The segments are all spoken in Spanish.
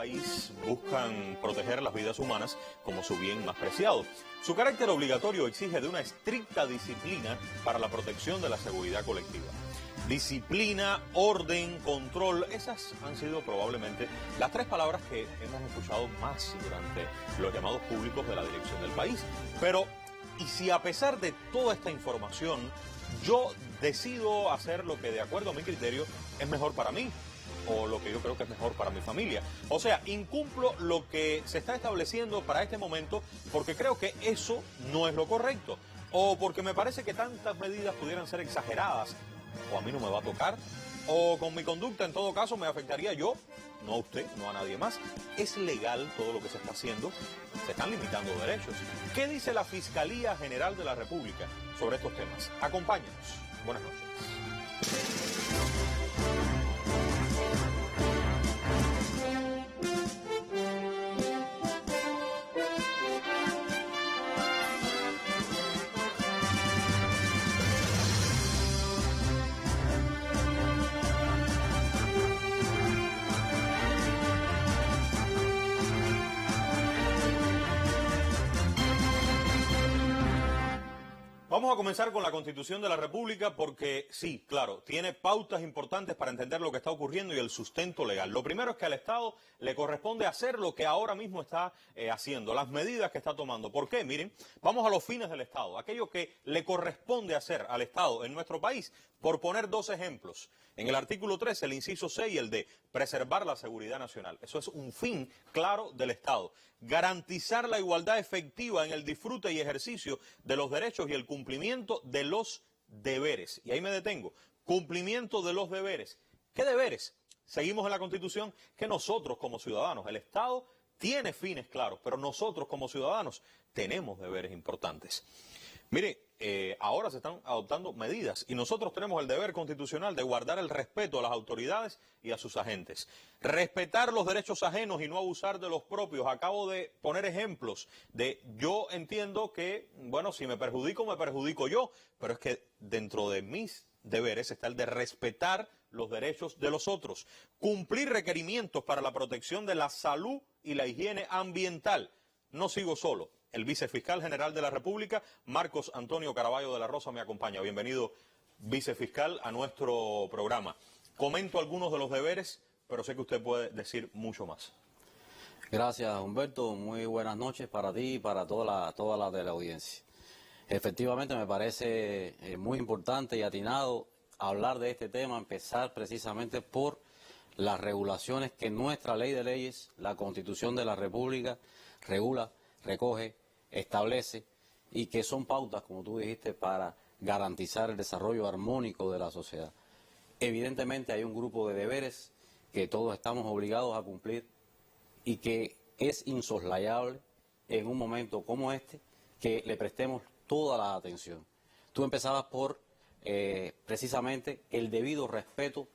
país buscan proteger las vidas humanas como su bien más preciado. Su carácter obligatorio exige de una estricta disciplina para la protección de la seguridad colectiva. Disciplina, orden, control, esas han sido probablemente las tres palabras que hemos escuchado más durante los llamados públicos de la dirección del país. Pero, ¿y si a pesar de toda esta información, yo decido hacer lo que de acuerdo a mi criterio es mejor para mí? O lo que yo creo que es mejor para mi familia. O sea, incumplo lo que se está estableciendo para este momento porque creo que eso no es lo correcto. O porque me parece que tantas medidas pudieran ser exageradas. O a mí no me va a tocar. O con mi conducta en todo caso me afectaría yo, no a usted, no a nadie más. ¿Es legal todo lo que se está haciendo? Se están limitando derechos. ¿Qué dice la Fiscalía General de la República sobre estos temas? Acompáñenos. Buenas noches. Vamos a comenzar con la Constitución de la República porque, sí, claro, tiene pautas importantes para entender lo que está ocurriendo y el sustento legal. Lo primero es que al Estado le corresponde hacer lo que ahora mismo está haciendo, las medidas que está tomando. ¿Por qué? Miren, vamos a los fines del Estado, aquello que le corresponde hacer al Estado en nuestro país. Por poner dos ejemplos, en el artículo 3, el inciso 6, el de preservar la seguridad nacional. Eso es un fin claro del Estado. Garantizar la igualdad efectiva en el disfrute y ejercicio de los derechos y el cumplimiento de los deberes. Y ahí me detengo. Cumplimiento de los deberes. ¿Qué deberes? Seguimos en la Constitución que nosotros como ciudadanos, el Estado tiene fines claros, pero nosotros como ciudadanos tenemos deberes importantes. Mire, ahora se están adoptando medidas y nosotros tenemos el deber constitucional de guardar el respeto a las autoridades y a sus agentes. Respetar los derechos ajenos y no abusar de los propios. Acabo de poner ejemplos de yo entiendo que, bueno, si me perjudico yo, pero es que dentro de mis deberes está el de respetar los derechos de los otros. Cumplir requerimientos para la protección de la salud y la higiene ambiental. No sigo solo. El vicefiscal general de la República, Marcos Antonio Caraballo de la Rosa, me acompaña. Bienvenido, vicefiscal, a nuestro programa. Comento algunos de los deberes, pero sé que usted puede decir mucho más. Gracias, Humberto. Muy buenas noches para ti y para toda la de la audiencia. Efectivamente, me parece muy importante y atinado hablar de este tema, empezar precisamente por las regulaciones que nuestra ley de leyes, la Constitución de la República, regula, recoge, establece y que son pautas, como tú dijiste, para garantizar el desarrollo armónico de la sociedad. Evidentemente hay un grupo de deberes que todos estamos obligados a cumplir y que es insoslayable en un momento como este que le prestemos toda la atención. Tú empezabas por precisamente el debido respeto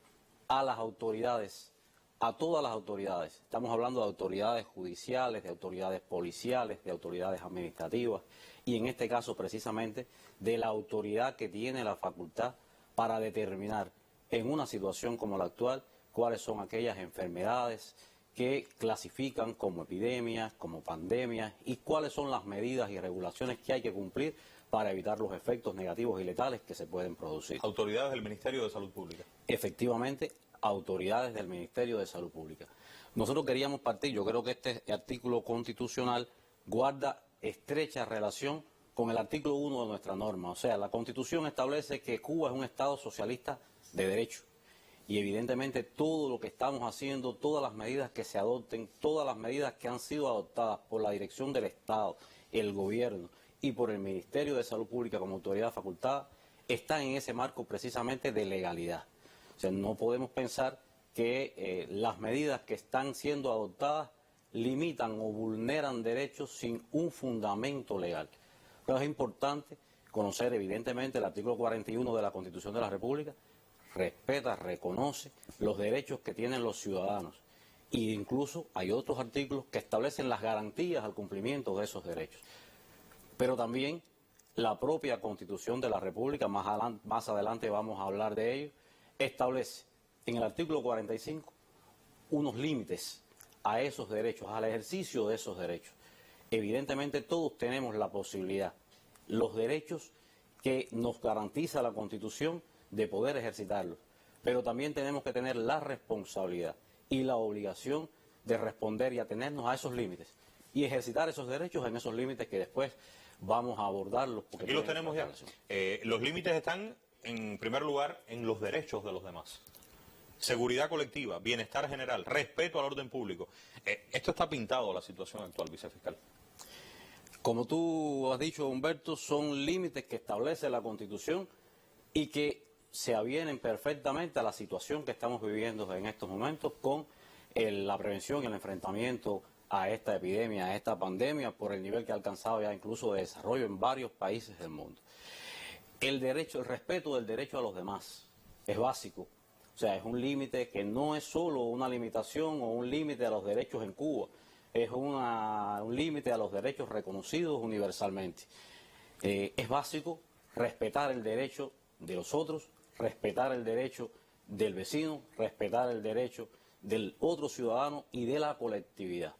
a las autoridades, a todas las autoridades. Estamos hablando de autoridades judiciales, de autoridades policiales, de autoridades administrativas y en este caso precisamente de la autoridad que tiene la facultad para determinar en una situación como la actual cuáles son aquellas enfermedades que clasifican como epidemias, como pandemias y cuáles son las medidas y regulaciones que hay que cumplir para evitar los efectos negativos y letales que se pueden producir. Autoridades del Ministerio de Salud Pública. Efectivamente, autoridades del Ministerio de Salud Pública. Nosotros queríamos partir, yo creo que este artículo constitucional guarda estrecha relación con el artículo 1 de nuestra norma. O sea, la Constitución establece que Cuba es un Estado socialista de derecho. Y evidentemente todo lo que estamos haciendo, todas las medidas que se adopten, todas las medidas que han sido adoptadas por la dirección del Estado, el gobierno y por el Ministerio de Salud Pública como autoridad facultada, están en ese marco precisamente de legalidad. O sea, no podemos pensar que las medidas que están siendo adoptadas limitan o vulneran derechos sin un fundamento legal. Pero es importante conocer evidentemente el artículo 41 de la Constitución de la República, respeta, reconoce los derechos que tienen los ciudadanos e incluso hay otros artículos que establecen las garantías al cumplimiento de esos derechos. Pero también la propia Constitución de la República, más adelante vamos a hablar de ello, establece en el artículo 45 unos límites a esos derechos, al ejercicio de esos derechos. Evidentemente todos tenemos la posibilidad, los derechos que nos garantiza la Constitución de poder ejercitarlos, pero también tenemos que tener la responsabilidad y la obligación de responder y atenernos a esos límites y ejercitar esos derechos en esos límites que después vamos a abordarlos. Aquí los tenemos ya. Los límites están, en primer lugar, en los derechos de los demás. Seguridad colectiva, bienestar general, respeto al orden público. Esto está pintado la situación actual, vicefiscal. Como tú has dicho, Humberto, son límites que establece la Constitución y que se avienen perfectamente a la situación que estamos viviendo en estos momentos con la prevención y el enfrentamiento a esta epidemia, a esta pandemia, por el nivel que ha alcanzado ya incluso de desarrollo en varios países del mundo. El respeto del derecho a los demás es básico. O sea, es un límite que no es solo una limitación o un límite a los derechos en Cuba, es un límite a los derechos reconocidos universalmente. Es básico respetar el derecho de los otros, respetar el derecho del vecino, respetar el derecho del otro ciudadano y de la colectividad,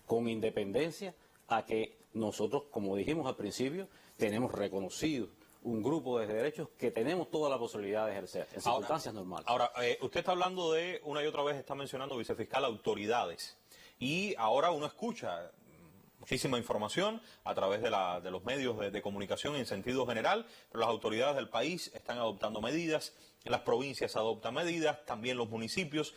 con independencia a que nosotros, como dijimos al principio, tenemos reconocido un grupo de derechos que tenemos toda la posibilidad de ejercer en circunstancias normales. Ahora, usted está hablando de, una y otra vez está mencionando, vicefiscal, autoridades. Y ahora uno escucha muchísima información a través de los medios de comunicación en sentido general, pero las autoridades del país están adoptando medidas, las provincias adoptan medidas, también los municipios.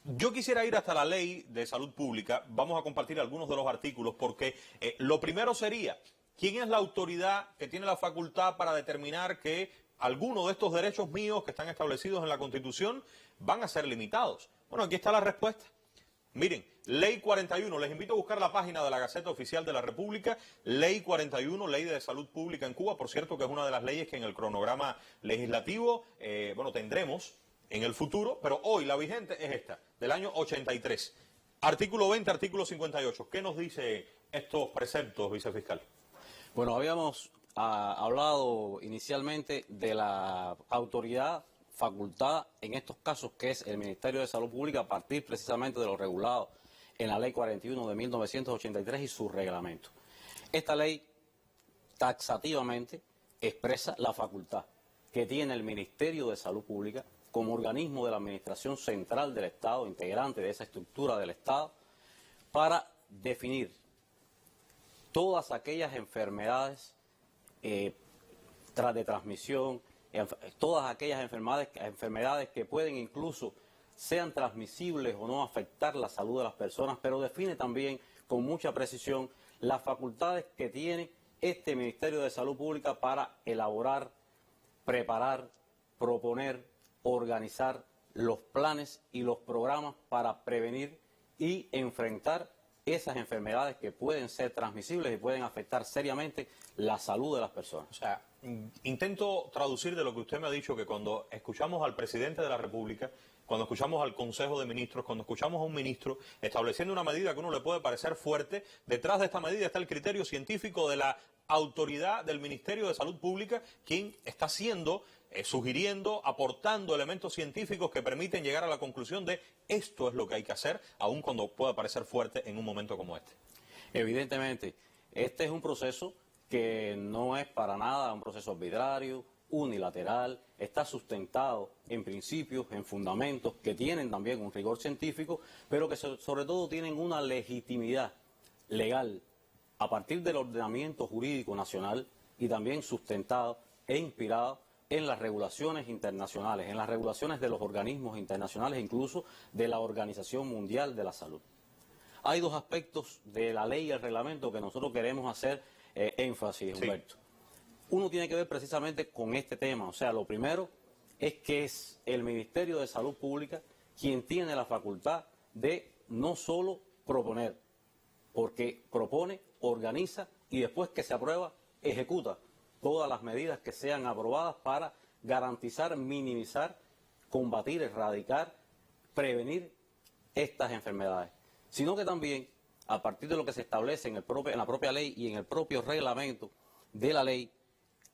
Yo quisiera ir hasta la ley de salud pública, vamos a compartir algunos de los artículos, porque lo primero sería, ¿quién es la autoridad que tiene la facultad para determinar que algunos de estos derechos míos que están establecidos en la Constitución van a ser limitados? Bueno, aquí está la respuesta. Miren, Ley 41, les invito a buscar la página de la Gaceta Oficial de la República, Ley 41, Ley de Salud Pública en Cuba, por cierto que es una de las leyes que en el cronograma legislativo, tendremos en el futuro, pero hoy la vigente es esta, del año 83. Artículo 20, artículo 58. ¿Qué nos dice estos preceptos, vicefiscal? Bueno, habíamos hablado inicialmente de la autoridad facultada en estos casos, que es el Ministerio de Salud Pública, a partir precisamente de lo regulado en la Ley 41 de 1983 y su reglamento. Esta ley taxativamente expresa la facultad que tiene el Ministerio de Salud Pública como organismo de la Administración Central del Estado, integrante de esa estructura del Estado, para definir todas aquellas enfermedades de transmisión, todas aquellas enfermedades que pueden incluso sean transmisibles o no afectar la salud de las personas, pero define también con mucha precisión las facultades que tiene este Ministerio de Salud Pública para elaborar, preparar, proponer, organizar los planes y los programas para prevenir y enfrentar esas enfermedades que pueden ser transmisibles y pueden afectar seriamente la salud de las personas. O sea, intento traducir de lo que usted me ha dicho, que cuando escuchamos al presidente de la República, cuando escuchamos al Consejo de Ministros, cuando escuchamos a un ministro estableciendo una medida que a uno le puede parecer fuerte, detrás de esta medida está el criterio científico de la autoridad del Ministerio de Salud Pública, quien está haciendo, sugiriendo, aportando elementos científicos que permiten llegar a la conclusión de esto es lo que hay que hacer, aun cuando pueda parecer fuerte en un momento como este. Evidentemente, este es un proceso que no es para nada un proceso arbitrario, unilateral, está sustentado en principios, en fundamentos que tienen también un rigor científico, pero que sobre todo tienen una legitimidad legal a partir del ordenamiento jurídico nacional y también sustentado e inspirado en las regulaciones internacionales, en las regulaciones de los organismos internacionales, incluso de la Organización Mundial de la Salud. Hay dos aspectos de la ley y el reglamento que nosotros queremos hacer énfasis, Humberto. Sí. Uno tiene que ver precisamente con este tema, o sea, lo primero es que es el Ministerio de Salud Pública quien tiene la facultad de no solo proponer, porque propone, organiza y después que se aprueba, ejecuta todas las medidas que sean aprobadas para garantizar, minimizar, combatir, erradicar, prevenir estas enfermedades, sino que también, a partir de lo que se establece en la propia ley y en el propio reglamento de la ley,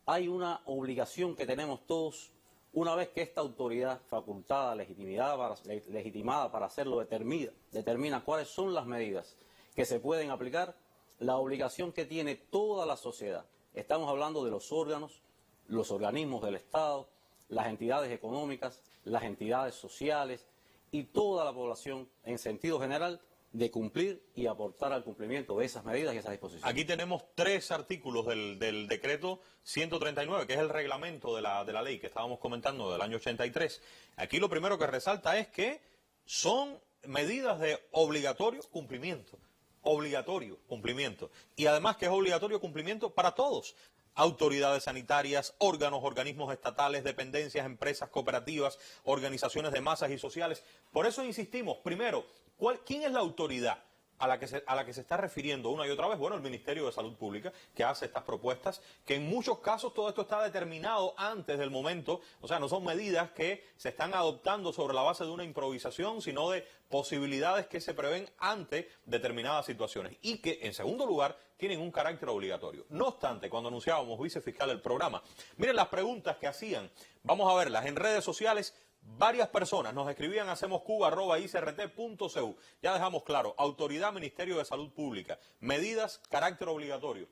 hay una obligación que tenemos todos Una vez que esta autoridad facultada, legitimada para hacerlo, determina cuáles son las medidas que se pueden aplicar, la obligación que tiene toda la sociedad, estamos hablando de los órganos, los organismos del Estado, las entidades económicas, las entidades sociales y toda la población en sentido general, de cumplir y aportar al cumplimiento de esas medidas y esas disposiciones. Aquí tenemos 3 artículos del decreto 139, que es el reglamento de la ley que estábamos comentando del año 83. Aquí lo primero que resalta es que son medidas de obligatorio cumplimiento. Obligatorio cumplimiento. Y además que es obligatorio cumplimiento para todos. Autoridades sanitarias, órganos, organismos estatales, dependencias, empresas, cooperativas, organizaciones de masas y sociales. Por eso insistimos, primero, ¿quién es la autoridad a la que se está refiriendo una y otra vez? Bueno, el Ministerio de Salud Pública, que hace estas propuestas, que en muchos casos todo esto está determinado antes del momento, o sea, no son medidas que se están adoptando sobre la base de una improvisación, sino de posibilidades que se prevén ante determinadas situaciones y que, en segundo lugar, tienen un carácter obligatorio. No obstante, cuando anunciábamos, vicefiscal, el programa, miren las preguntas que hacían, vamos a verlas en redes sociales. Varias personas nos escribían a hacemoscuba@icrt.cu. Ya dejamos claro, autoridad, Ministerio de Salud Pública, medidas, carácter obligatorio.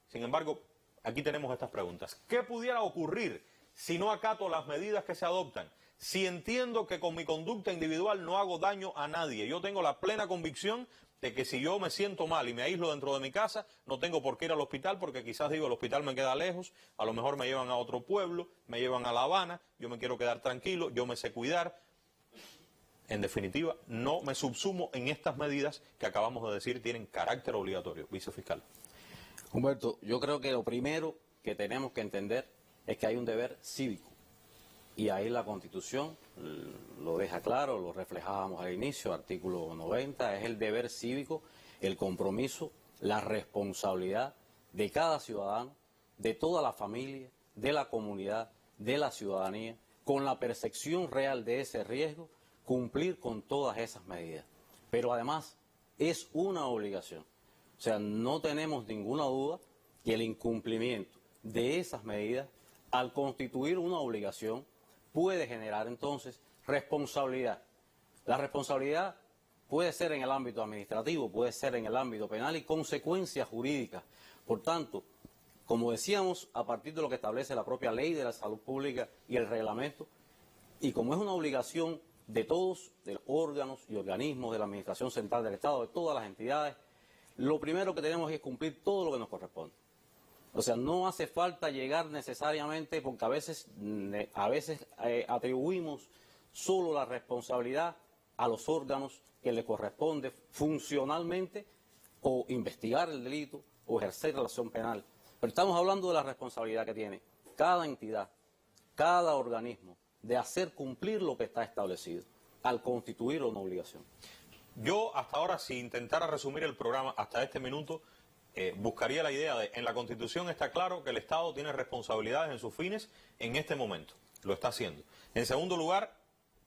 Sin embargo, aquí tenemos estas preguntas. ¿Qué pudiera ocurrir si no acato las medidas que se adoptan? Si entiendo que con mi conducta individual no hago daño a nadie, yo tengo la plena convicción de que si yo me siento mal y me aíslo dentro de mi casa, no tengo por qué ir al hospital, porque quizás digo, el hospital me queda lejos, a lo mejor me llevan a otro pueblo, me llevan a La Habana, yo me quiero quedar tranquilo, yo me sé cuidar. En definitiva, no me subsumo en estas medidas que acabamos de decir tienen carácter obligatorio, vicefiscal. Humberto, yo creo que lo primero que tenemos que entender es que hay un deber cívico. Y ahí la Constitución lo deja claro, lo reflejábamos al inicio, artículo 90, es el deber cívico, el compromiso, la responsabilidad de cada ciudadano, de toda la familia, de la comunidad, de la ciudadanía, con la percepción real de ese riesgo, cumplir con todas esas medidas. Pero además es una obligación. O sea, no tenemos ninguna duda que el incumplimiento de esas medidas, al constituir una obligación, puede generar entonces responsabilidad. La responsabilidad puede ser en el ámbito administrativo, puede ser en el ámbito penal y consecuencias jurídicas. Por tanto, como decíamos, a partir de lo que establece la propia ley de la salud pública y el reglamento, y como es una obligación de todos, de los órganos y organismos de la Administración Central del Estado, de todas las entidades, lo primero que tenemos es cumplir todo lo que nos corresponde. O sea, no hace falta llegar necesariamente, porque a veces atribuimos solo la responsabilidad a los órganos que le corresponde funcionalmente o investigar el delito o ejercer la acción penal. Pero estamos hablando de la responsabilidad que tiene cada entidad, cada organismo, de hacer cumplir lo que está establecido, al constituir una obligación. Yo hasta ahora, si intentara resumir el programa hasta este minuto, buscaría la idea de, en la Constitución está claro que el Estado tiene responsabilidades en sus fines en este momento, lo está haciendo. En segundo lugar,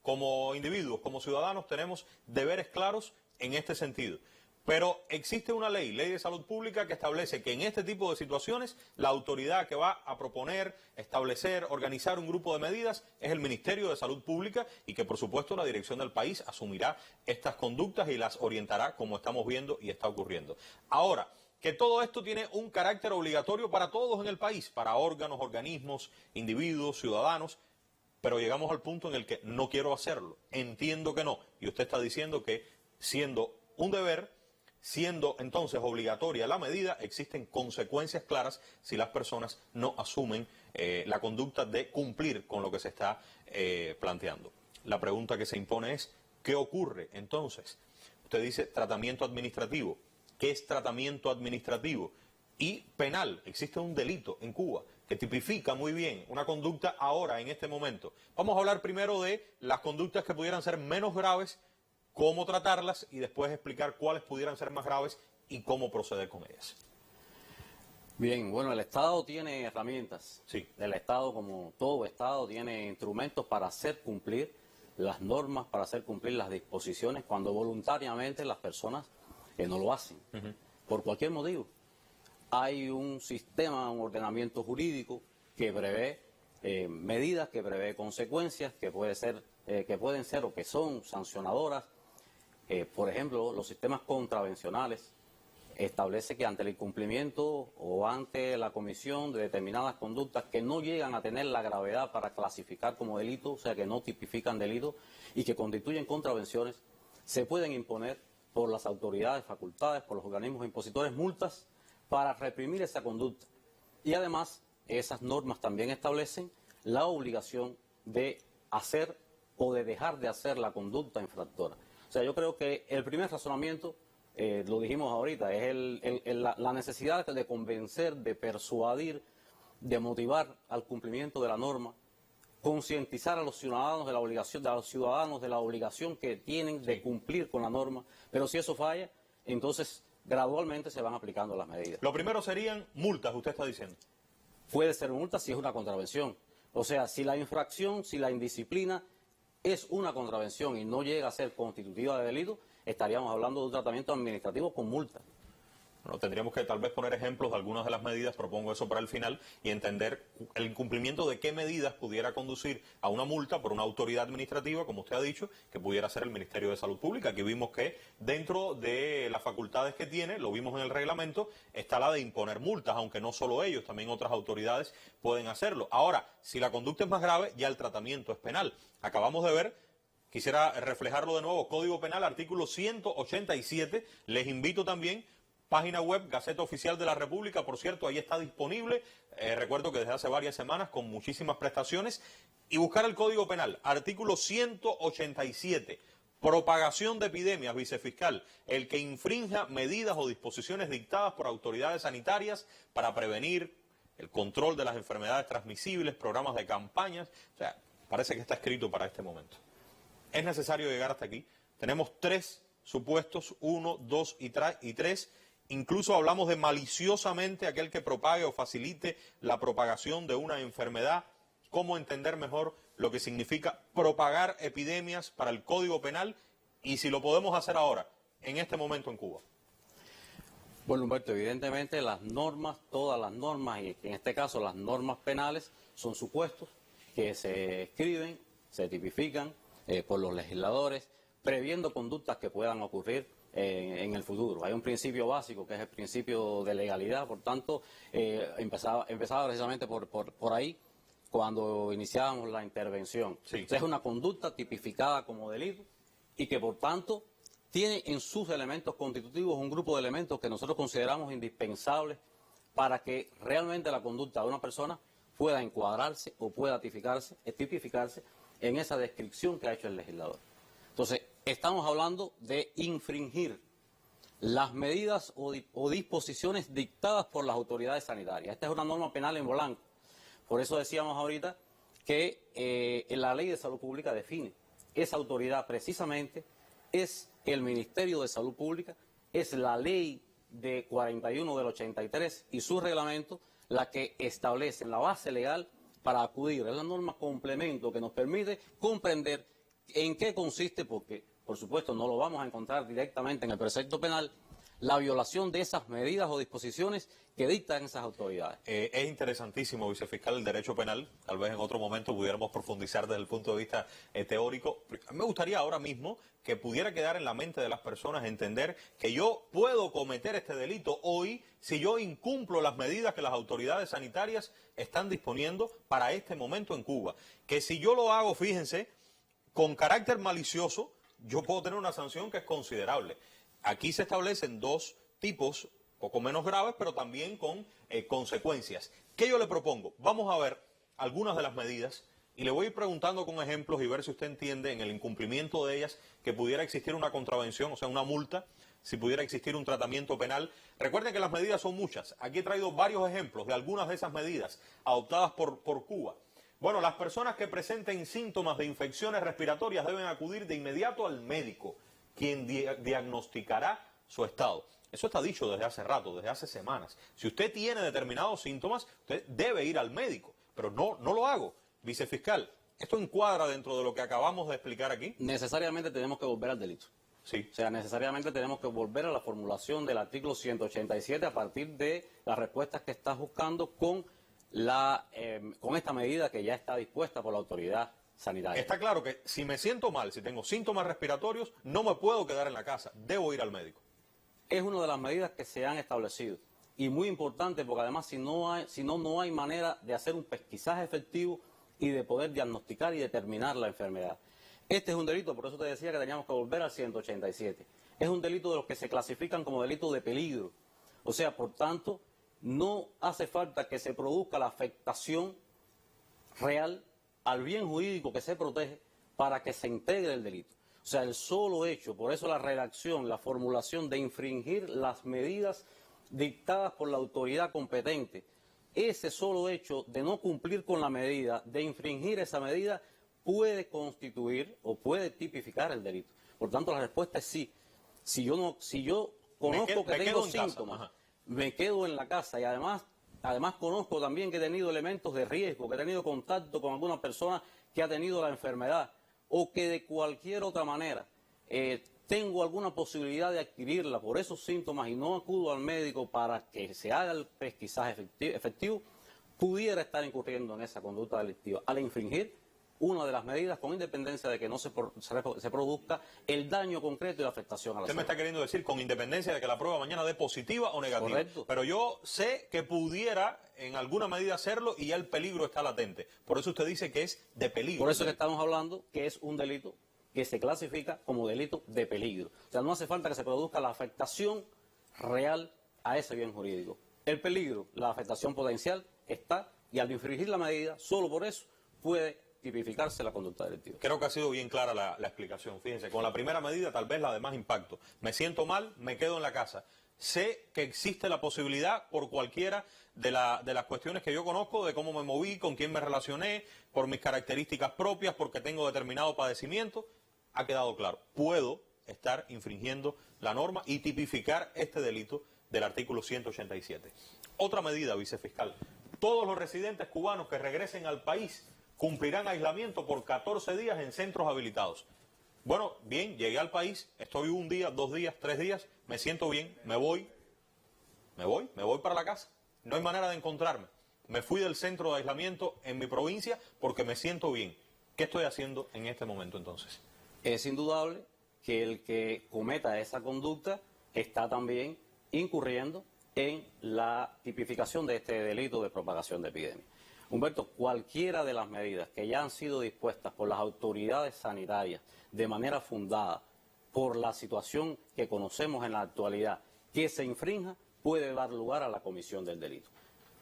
como individuos, como ciudadanos, tenemos deberes claros en este sentido. Pero existe una ley de salud pública que establece que en este tipo de situaciones la autoridad que va a proponer, establecer, organizar un grupo de medidas es el Ministerio de Salud Pública y que por supuesto la dirección del país asumirá estas conductas y las orientará como estamos viendo y está ocurriendo. Ahora, que todo esto tiene un carácter obligatorio para todos en el país, para órganos, organismos, individuos, ciudadanos, pero llegamos al punto en el que no quiero hacerlo, entiendo que no, y usted está diciendo que siendo un deber, siendo entonces obligatoria la medida, existen consecuencias claras si las personas no asumen la conducta de cumplir con lo que se está planteando. La pregunta que se impone es, ¿qué ocurre entonces? Usted dice tratamiento administrativo. ¿Qué es tratamiento administrativo? Y penal. Existe un delito en Cuba que tipifica muy bien una conducta ahora, en este momento. Vamos a hablar primero de las conductas que pudieran ser menos graves, cómo tratarlas y después explicar cuáles pudieran ser más graves y cómo proceder con ellas. Bien, bueno, el Estado tiene herramientas. Sí. El Estado, como todo Estado, tiene instrumentos para hacer cumplir las normas, para hacer cumplir las disposiciones cuando voluntariamente las personas no lo hacen, por cualquier motivo. Hay un sistema, un ordenamiento jurídico que prevé medidas que prevé consecuencias que pueden ser o que son sancionadoras. Por ejemplo, los sistemas contravencionales establece que ante el incumplimiento o ante la comisión de determinadas conductas que no llegan a tener la gravedad para clasificar como delito, o sea, que no tipifican delito y que constituyen contravenciones, se pueden imponer por las autoridades facultadas, por los organismos impositores, multas para reprimir esa conducta. Y además, esas normas también establecen la obligación de hacer o de dejar de hacer la conducta infractora. O sea, yo creo que el primer razonamiento, lo dijimos ahorita, es la necesidad de convencer, de persuadir, de motivar al cumplimiento de la norma, concientizar a los ciudadanos de la obligación que tienen de cumplir con la norma, pero si eso falla, entonces gradualmente se van aplicando las medidas. Lo primero serían multas, usted está diciendo. Puede ser multa si es una contravención. O sea, si la infracción, si la indisciplina es una contravención y no llega a ser constitutiva de delito, estaríamos hablando de un tratamiento administrativo con multa. Bueno, tendríamos que tal vez poner ejemplos de algunas de las medidas, propongo eso para el final, y entender el incumplimiento de qué medidas pudiera conducir a una multa por una autoridad administrativa, como usted ha dicho, que pudiera ser el Ministerio de Salud Pública. Aquí vimos que dentro de las facultades que tiene, lo vimos en el reglamento, está la de imponer multas, aunque no solo ellos, también otras autoridades pueden hacerlo. Ahora, si la conducta es más grave, ya el tratamiento es penal. Acabamos de ver, quisiera reflejarlo de nuevo, Código Penal, artículo 187, les invito también. Página web, Gaceta Oficial de la República, por cierto, ahí está disponible, recuerdo que desde hace varias semanas, con muchísimas prestaciones, y buscar el Código Penal, artículo 187, propagación de epidemias, vicefiscal, el que infrinja medidas o disposiciones dictadas por autoridades sanitarias para prevenir el control de las enfermedades transmisibles, programas de campañas, o sea, parece que está escrito para este momento. Es necesario llegar hasta aquí, tenemos 3 supuestos, 1, 2 y 3, incluso hablamos de maliciosamente aquel que propague o facilite la propagación de una enfermedad. ¿Cómo entender mejor lo que significa propagar epidemias para el Código Penal y si lo podemos hacer ahora, en este momento en Cuba? Bueno, Humberto, evidentemente las normas, todas las normas, y en este caso las normas penales, son supuestos que se escriben, se tipifican por los legisladores, previendo conductas que puedan ocurrir en el futuro. Hay un principio básico que es el principio de legalidad, por tanto, empezaba precisamente por ahí cuando iniciábamos la intervención. Sí. O sea, es una conducta tipificada como delito y que por tanto tiene en sus elementos constitutivos un grupo de elementos que nosotros consideramos indispensables para que realmente la conducta de una persona pueda encuadrarse o pueda tipificarse en esa descripción que ha hecho el legislador. Entonces, estamos hablando de infringir las medidas o disposiciones dictadas por las autoridades sanitarias. Esta es una norma penal en blanco. Por eso decíamos ahorita que la Ley de Salud Pública define esa autoridad precisamente, es el Ministerio de Salud Pública, es la Ley de 41 del 83 y su reglamento la que establece la base legal para acudir. Es la norma complemento que nos permite comprender en qué consiste, porque por supuesto no lo vamos a encontrar directamente en el precepto penal, la violación de esas medidas o disposiciones que dictan esas autoridades. Es interesantísimo, vicefiscal, el derecho penal. Tal vez en otro momento pudiéramos profundizar desde el punto de vista teórico. Me gustaría ahora mismo que pudiera quedar en la mente de las personas entender que yo puedo cometer este delito hoy si yo incumplo las medidas que las autoridades sanitarias están disponiendo para este momento en Cuba. Que si yo lo hago, fíjense, con carácter malicioso, yo puedo tener una sanción que es considerable. Aquí se establecen 2 tipos, poco menos graves, pero también con consecuencias. ¿Qué yo le propongo? Vamos a ver algunas de las medidas y le voy a ir preguntando con ejemplos y ver si usted entiende en el incumplimiento de ellas que pudiera existir una contravención, o sea, una multa, si pudiera existir un tratamiento penal. Recuerden que las medidas son muchas. Aquí he traído varios ejemplos de algunas de esas medidas adoptadas por Cuba. Bueno, las personas que presenten síntomas de infecciones respiratorias deben acudir de inmediato al médico, quien diagnosticará su estado. Eso está dicho desde hace rato, desde hace semanas. Si usted tiene determinados síntomas, usted debe ir al médico, pero no lo hago. Vicefiscal, ¿esto encuadra dentro de lo que acabamos de explicar aquí? Necesariamente tenemos que volver al delito. Sí. O sea, necesariamente tenemos que volver a la formulación del artículo 187 a partir de las respuestas que estás buscando con con esta medida que ya está dispuesta por la autoridad sanitaria. Está claro que si me siento mal, si tengo síntomas respiratorios, no me puedo quedar en la casa, debo ir al médico. Es una de las medidas que se han establecido y muy importante porque además no hay manera de hacer un pesquisaje efectivo y de poder diagnosticar y determinar la enfermedad. Este es un delito, por eso te decía que teníamos que volver al 187. Es un delito de los que se clasifican como delito de peligro. O sea, por tanto, no hace falta que se produzca la afectación real al bien jurídico que se protege para que se integre el delito. O sea, el solo hecho, por eso la redacción, la formulación de infringir las medidas dictadas por la autoridad competente, ese solo hecho de no cumplir con la medida, de infringir esa medida, puede constituir o puede tipificar el delito. Por tanto, la respuesta es sí. Si yo conozco que tengo síntomas, me quedo en la casa y además conozco también que he tenido elementos de riesgo, que he tenido contacto con alguna persona que ha tenido la enfermedad o que de cualquier otra manera tengo alguna posibilidad de adquirirla por esos síntomas y no acudo al médico para que se haga el pesquisaje efectivo, pudiera estar incurriendo en esa conducta delictiva al infringir una de las medidas con independencia de que no se produzca el daño concreto y la afectación a la salud. Usted me está queriendo decir con independencia de que la prueba mañana dé positiva o negativa. Correcto. Pero yo sé que pudiera en alguna medida hacerlo y ya el peligro está latente. Por eso usted dice que es de peligro. Por eso que estamos hablando que es un delito que se clasifica como delito de peligro. O sea, no hace falta que se produzca la afectación real a ese bien jurídico. El peligro, la afectación potencial está y al infringir la medida, solo por eso puede tipificarse la conducta delictiva. Creo que ha sido bien clara la explicación. Fíjense, con la primera medida tal vez la de más impacto. Me siento mal, me quedo en la casa. Sé que existe la posibilidad por cualquiera de las cuestiones que yo conozco, de cómo me moví, con quién me relacioné, por mis características propias, porque tengo determinado padecimiento. Ha quedado claro. Puedo estar infringiendo la norma y tipificar este delito del artículo 187. Otra medida, vicefiscal. Todos los residentes cubanos que regresen al país cumplirán aislamiento por 14 días en centros habilitados. Bueno, bien, llegué al país, estoy un día, 2 días, 3 días, me siento bien, me voy para la casa. No hay manera de encontrarme. Me fui del centro de aislamiento en mi provincia porque me siento bien. ¿Qué estoy haciendo en este momento entonces? Es indudable que el que cometa esa conducta está también incurriendo en la tipificación de este delito de propagación de epidemia. Humberto, cualquiera de las medidas que ya han sido dispuestas por las autoridades sanitarias de manera fundada por la situación que conocemos en la actualidad, que se infrinja, puede dar lugar a la comisión del delito.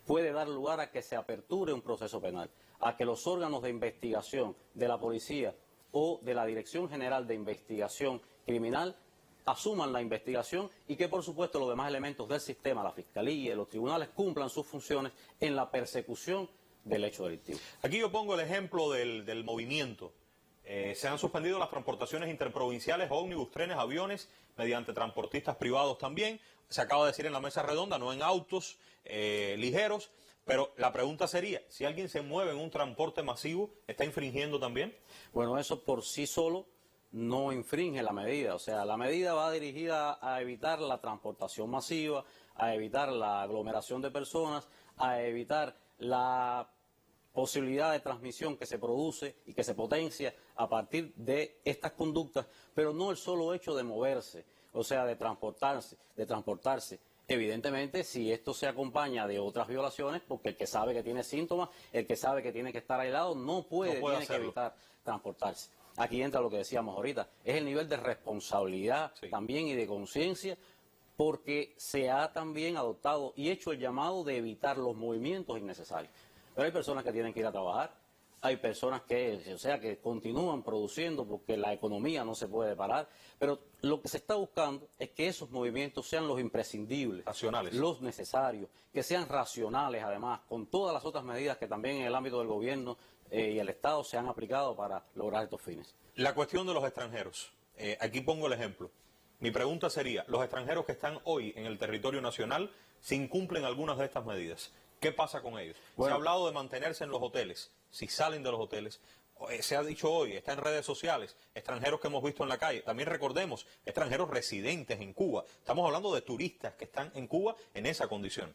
Puede dar lugar a que se aperture un proceso penal, a que los órganos de investigación de la policía o de la Dirección General de Investigación Criminal asuman la investigación y que, por supuesto, los demás elementos del sistema, la Fiscalía y los tribunales, cumplan sus funciones en la persecución del hecho delictivo. Aquí yo pongo el ejemplo del movimiento. Se han suspendido las transportaciones interprovinciales, ómnibus, trenes, aviones, mediante transportistas privados también. Se acaba de decir en la mesa redonda, no en autos ligeros, pero la pregunta sería, si alguien se mueve en un transporte masivo, ¿está infringiendo también? Bueno, eso por sí solo no infringe la medida. O sea, la medida va dirigida a evitar la transportación masiva, a evitar la aglomeración de personas, a evitar la posibilidad de transmisión que se produce y que se potencia a partir de estas conductas, pero no el solo hecho de moverse, o sea, de transportarse. Evidentemente, si esto se acompaña de otras violaciones, porque el que sabe que tiene síntomas, el que sabe que tiene que estar aislado, tiene que evitar transportarse. Aquí entra lo que decíamos ahorita, es el nivel de responsabilidad también y de conciencia, porque se ha también adoptado y hecho el llamado de evitar los movimientos innecesarios. Pero hay personas que tienen que ir a trabajar, hay personas que continúan produciendo porque la economía no se puede parar, pero lo que se está buscando es que esos movimientos sean los imprescindibles, racionales, los necesarios, que sean racionales además, con todas las otras medidas que también en el ámbito del gobierno y el Estado se han aplicado para lograr estos fines. La cuestión de los extranjeros, aquí pongo el ejemplo. Mi pregunta sería, los extranjeros que están hoy en el territorio nacional, si incumplen algunas de estas medidas, ¿qué pasa con ellos? Bueno, se ha hablado de mantenerse en los hoteles, si salen de los hoteles. Se ha dicho hoy, está en redes sociales, extranjeros que hemos visto en la calle. También recordemos, extranjeros residentes en Cuba. Estamos hablando de turistas que están en Cuba en esa condición.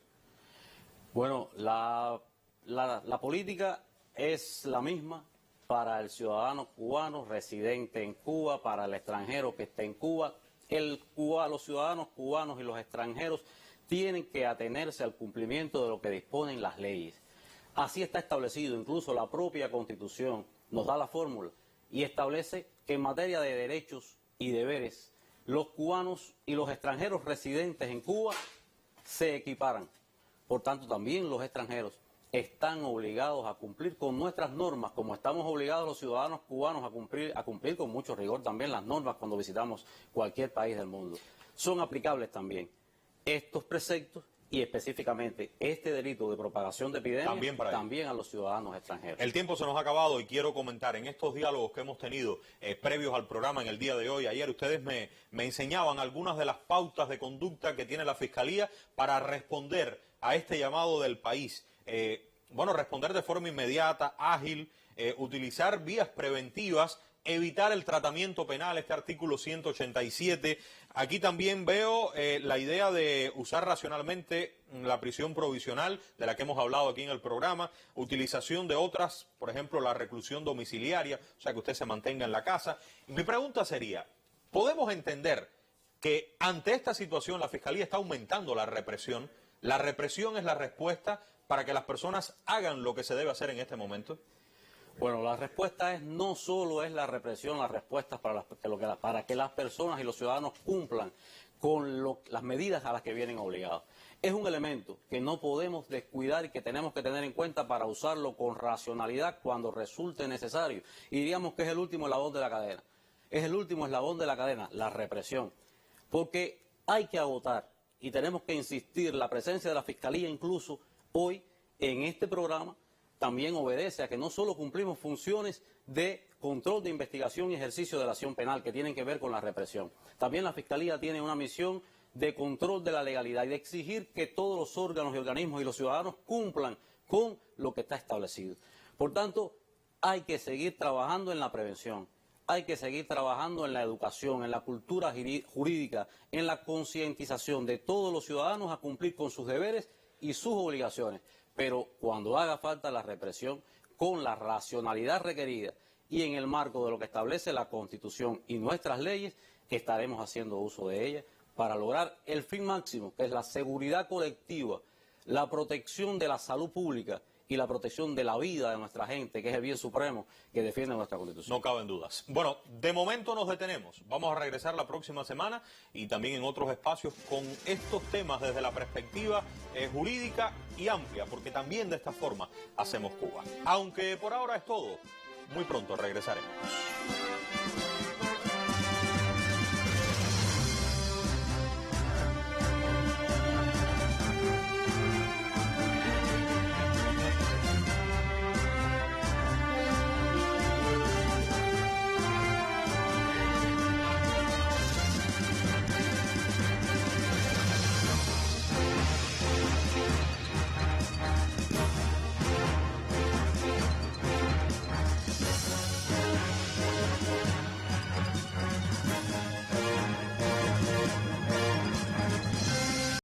Bueno, la la política es la misma para el ciudadano cubano residente en Cuba, para el extranjero que esté en Cuba. Los ciudadanos cubanos y los extranjeros tienen que atenerse al cumplimiento de lo que disponen las leyes. Así está establecido, incluso la propia Constitución nos da la fórmula y establece que en materia de derechos y deberes, los cubanos y los extranjeros residentes en Cuba se equiparan. Por tanto, también los extranjeros están obligados a cumplir con nuestras normas, como estamos obligados los ciudadanos cubanos a cumplir con mucho rigor también las normas cuando visitamos cualquier país del mundo. Son aplicables también estos preceptos y específicamente este delito de propagación de epidemias también a los ciudadanos extranjeros. El tiempo se nos ha acabado y quiero comentar, en estos diálogos que hemos tenido previos al programa en el día de hoy, ayer ustedes me enseñaban algunas de las pautas de conducta que tiene la Fiscalía para responder a este llamado del país. Responder de forma inmediata, ágil, utilizar vías preventivas, evitar el tratamiento penal, este artículo 187. Aquí también veo la idea de usar racionalmente la prisión provisional, de la que hemos hablado aquí en el programa, utilización de otras, por ejemplo, la reclusión domiciliaria, o sea, que usted se mantenga en la casa. Mi pregunta sería, ¿podemos entender que ante esta situación la Fiscalía está aumentando la represión? ¿La represión es la respuesta para que las personas hagan lo que se debe hacer en este momento? Bueno, la respuesta no solo es la represión, la respuesta es para que las personas y los ciudadanos cumplan con las medidas a las que vienen obligados. Es un elemento que no podemos descuidar y que tenemos que tener en cuenta para usarlo con racionalidad cuando resulte necesario. Y diríamos que es el último eslabón de la cadena. Es el último eslabón de la cadena, la represión. Porque hay que agotar y tenemos que insistir, la presencia de la Fiscalía incluso hoy en este programa también obedece a que no solo cumplimos funciones de control de investigación y ejercicio de la acción penal que tienen que ver con la represión. También la Fiscalía tiene una misión de control de la legalidad y de exigir que todos los órganos y organismos y los ciudadanos cumplan con lo que está establecido. Por tanto, hay que seguir trabajando en la prevención, hay que seguir trabajando en la educación, en la cultura jurídica, en la concientización de todos los ciudadanos a cumplir con sus deberes y sus obligaciones. Pero cuando haga falta la represión, con la racionalidad requerida y en el marco de lo que establece la Constitución y nuestras leyes, estaremos haciendo uso de ella para lograr el fin máximo, que es la seguridad colectiva, la protección de la salud pública y la protección de la vida de nuestra gente, que es el bien supremo que defiende nuestra Constitución. No caben dudas. Bueno, de momento nos detenemos. Vamos a regresar la próxima semana y también en otros espacios con estos temas desde la perspectiva jurídica y amplia, porque también de esta forma hacemos Cuba. Aunque por ahora es todo, muy pronto regresaremos.